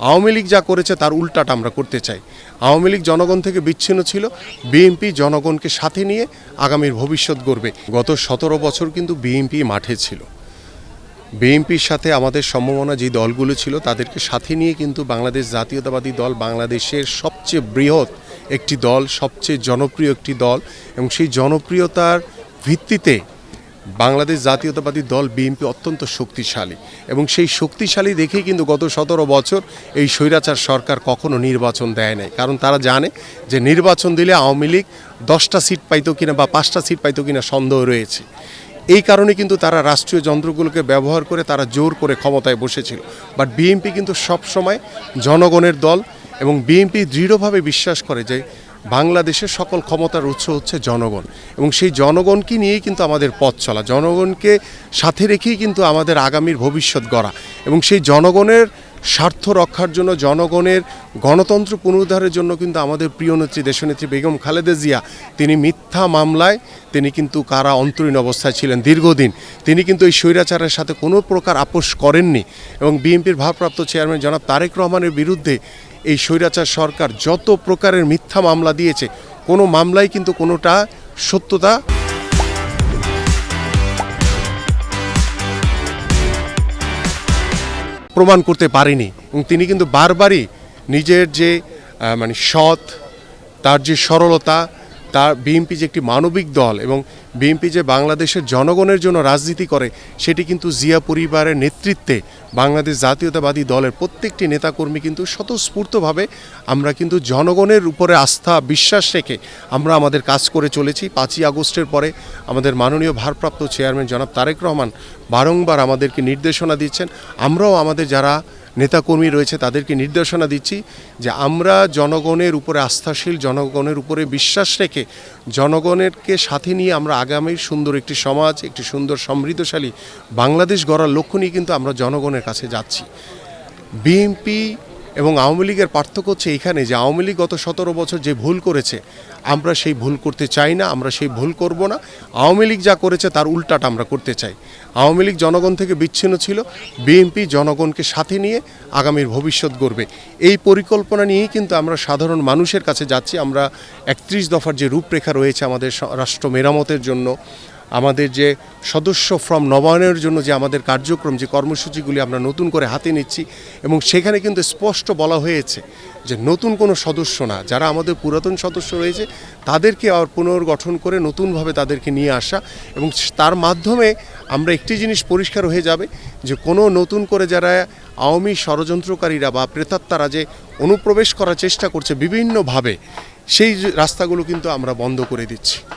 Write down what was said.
আওয়ামী লীগ যা করেছে তার উল্টাটা আমরা করতে চাই। আওয়ামী লীগ জনগণ থেকে বিচ্ছিন্ন ছিল, বিএনপি জনগণকে সাথে নিয়ে আগামীর ভবিষ্যৎ গড়বে। গত 17 বছর কিন্তু বিএনপি মাঠে ছিল। বিএনপির সাথে আমাদের সম্ভাবনা যে দলগুলো ছিল তাদেরকে সাথে নিয়ে কিন্তু বাংলাদেশ জাতীয়তাবাদী দল বাংলাদেশের সবচেয়ে বৃহৎ একটি দল, সবচেয়ে জনপ্রিয় একটি দল, এবং সেই জনপ্রিয়তার ভিত্তিতে বাংলাদেশ জাতীয়তাবাদী দল বিএনপি অত্যন্ত শক্তিশালী, এবং সেই শক্তিশালী দেখেই কিন্তু গত 17 বছর এই স্বৈরাচার সরকার কখনো নির্বাচন দেয় নাই। কারণ তারা জানে যে নির্বাচন দিলে আওয়ামী লীগ 10টা সিট পাইতো কিনা বা 5টা সিট পাইতো কিনা সন্দেহ রয়েছে। এই কারণে কিন্তু তারা রাষ্ট্রীয় যন্ত্রগুলোকে ব্যবহার করে তারা জোর করে ক্ষমতায় বসেছিল। বাট বিএনপি কিন্তু সবসময় জনগণের দল, এবং বিএনপি দৃঢ়ভাবে বিশ্বাস করে যে বাংলাদেশের সকল ক্ষমতার উৎস হচ্ছে জনগণ, এবং সেই জনগণকে নিয়েই কিন্তু আমাদের পথ চলা, জনগণকে সাথে রেখেই কিন্তু আমাদের আগামীর ভবিষ্যৎ গড়া, এবং সেই জনগণের স্বার্থ রক্ষার জন্য, জনগণের গণতন্ত্র পুনরুদ্ধারের জন্য কিন্তু আমাদের প্রিয় নেত্রী দেশনেত্রী বেগম খালেদা জিয়া তিনি মিথ্যা মামলায় তিনি কিন্তু কারা অন্তরীণ অবস্থায় ছিলেন দীর্ঘদিন। তিনি কিন্তু এই স্বৈরাচারের সাথে কোনো প্রকার আপোষ করেননি, এবং বিএনপির ভারপ্রাপ্ত চেয়ারম্যান জনাব তারেক রহমানের বিরুদ্ধে এই স্বৈরাচার সরকার যত প্রকারের মিথ্যা মামলা দিয়েছে, কোনো মামলাই কিন্তু কোনোটা সত্যতা প্রমাণ করতে পারেনি। এবং তিনি কিন্তু বারবারই নিজের যে সৎ, তার যে সরলতা, তার বিএনপি যে একটি মানবিক দল এবং বিএনপি যে বাংলাদেশের জনগণের জন্য রাজনীতি করে, সেটি কিন্তু জিয়া পরিবারের নেতৃত্বে বাংলাদেশ জাতীয়তাবাদী দলের প্রত্যেকটি নেতাকর্মী কিন্তু স্বতঃস্ফূর্তভাবে আমরা কিন্তু জনগণের উপরে আস্থা বিশ্বাস রেখে আমরা আমাদের কাজ করে চলেছি। 5ই আগস্টের পরে আমাদের মাননীয় ভারপ্রাপ্ত চেয়ারম্যান জনাব তারেক রহমান বারংবার আমাদেরকে নির্দেশনা দিচ্ছেন, আমরাও আমাদের যারা নেতাকর্মী রয়েছে তাদেরকে নির্দেশনা দিচ্ছি যে আমরা জনগণের উপরে আস্থাশীল, জনগণের উপরে বিশ্বাস রেখে জনগণেরকে সাথে নিয়ে আমরা আগামীর সুন্দর একটি সমাজ, একটি সুন্দর সমৃদ্ধশালী বাংলাদেশ গড়ার লক্ষ্য নিয়ে কিন্তু আমরা জনগণের কাছে যাচ্ছি। বিএনপি এবং আওয়ামী লীগের পার্থক্য হচ্ছে এখানে যে আওয়ামী লীগ গত 17 বছর যে ভুল করেছে আমরা সেই ভুল করতে চাই না, আমরা সেই ভুল করব না। আওয়ামী লীগ যা করেছে তার উল্টাটা আমরা করতে চাই। আওয়ামী লীগ জনগণ থেকে বিচ্ছিন্ন ছিল, বিএনপি জনগণকে সাথে নিয়ে আগামীর ভবিষ্যৎ গড়বে, এই পরিকল্পনা নিয়েই কিন্তু আমরা সাধারণ মানুষের কাছে যাচ্ছি। আমরা 31 দফার যে রূপরেখা রয়েছে আমাদের রাষ্ট্র মেরামতের জন্য, আমাদের যে সদস্য ফর্ম নবায়নের জন্য যে আমাদের কার্যক্রম, যে কর্মসূচিগুলি আমরা নতুন করে হাতে নিচ্ছি, এবং সেখানে কিন্তু স্পষ্ট বলা হয়েছে যে নতুন কোনো সদস্য না, যারা আমাদের পুরাতন সদস্য রয়েছে তাদেরকে আর পুনর্গঠন করে নতুনভাবে তাদেরকে নিয়ে আসা, এবং তার মাধ্যমে আমরা একটি জিনিস পরিষ্কার হয়ে যাবে যে কোনো নতুন করে যারা আওয়ামী ষড়যন্ত্রকারীরা বা প্রেতাত্মারা যে অনুপ্রবেশ করার চেষ্টা করছে বিভিন্নভাবে, সেই রাস্তাগুলো কিন্তু আমরা বন্ধ করে দিচ্ছি।